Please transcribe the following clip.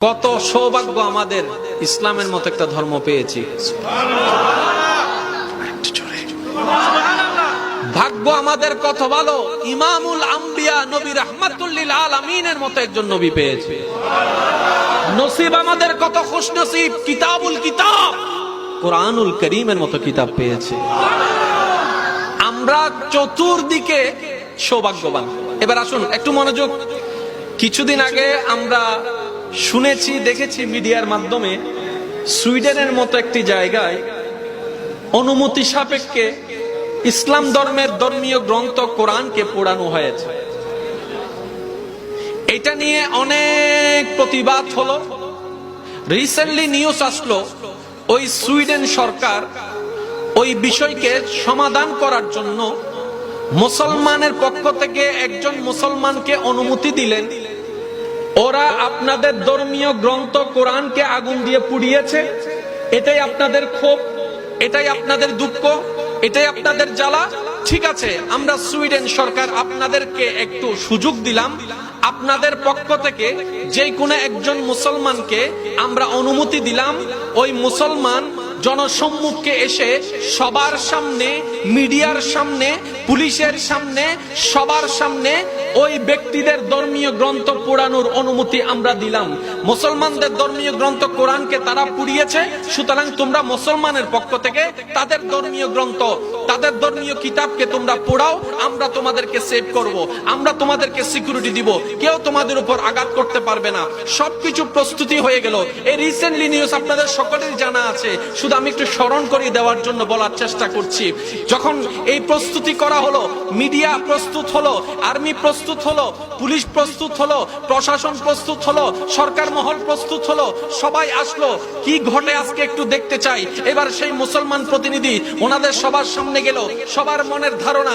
কত সৌভাগ্য আমাদের ইসলামের মতো একটা ধর্ম পেয়েছি। ভাগ্য আমাদের কত ভালো, ইমামুল আম্বিয়া নবী রাহমাতুল লিল আলামিনের মতো একজন নবী পেয়েছি। নসিব আমাদের কত খুশনসিব, কিতাবুল কিতাব কোরআনুল কারীমের মতো কিতাব পেয়েছি। আমরা চতুর্দিকে সৌভাগ্যবান। এবার আসুন একটু মনোযোগ। কিছুদিন আগে আমরা শুনেছি, দেখেছি মিডিয়ার মাধ্যমে, সুইডেনের মতো একটি জায়গায় অনুমতি সাপেক্ষে ইসলাম ধর্মের ধর্মীয় গ্রন্থ কোরআনকে পোড়ানো হয়েছে। এটা নিয়ে অনেক প্রতিবাদ হলো। রিসেন্টলি নিউজ আসলো, ওই সুইডেন সরকার ওই বিষয়কে সমাধান করার জন্য মুসলমানের পক্ষ থেকে একজন মুসলমানকে অনুমতি দিলেন। ওরা আপনাদের ধর্মীয় গ্রন্থ কোরআনকে আগুন দিয়ে পুড়িয়েছে, এটাই আপনাদের ক্ষোভ, এটাই আপনাদের দুঃখ, এটাই আপনাদের জ্বালা। ঠিক আছে, আমরা সুইডেন সরকার আপনাদেরকে একটু সুযোগ দিলাম, আপনাদের পক্ষ থেকে যে কোনো একজন মুসলমানকে আমরা অনুমতি দিলাম, ওই মুসলমান জনসম্মুখে এসে সবার সামনে, মিডিয়ার সামনে, পুলিশের সামনে, সবার সামনে ওই ব্যক্তিদের ধর্মীয় গ্রন্থ পোড়ানোর অনুমতি আমরা দিলাম। মুসলমানদের ধর্মীয় গ্রন্থ কোরআনকে তারা পুড়িয়েছে, সুতরাং তোমরা মুসলমানের পক্ষ থেকে তাদের ধর্মীয় গ্রন্থ, তাদের ধর্মীয় কিতাবকে তোমরা পোড়াও, আমরা তোমাদেরকে সেভ করব, আমরা তোমাদেরকে সিকিউরিটি দিব, কেউ তোমাদের উপর আঘাত করতে পারবে না। সবকিছু প্রস্তুতি হয়ে গেল। এই রিসেন্টলি নিউজ আপনাদের সকলেরই জানা আছে, শুধু আমি একটু স্মরণ করিয়ে দেওয়ার জন্য বলার চেষ্টা করছি। যখন এই প্রস্তুতি করা হলো, মিডিয়া প্রস্তুত হলো, আর্মি প্রস্তুত হলো, পুলিশ প্রস্তুত হলো, প্রশাসন প্রস্তুত হলো, সরকার মহল প্রস্তুত হলো, সবাই আসলো। কি ঘটে আজকে একটু দেখতে চাই। এবার সেই মুসলমান প্রতিনিধি ওনাদের সবার সামনে গেল, সবার মনের ধারণা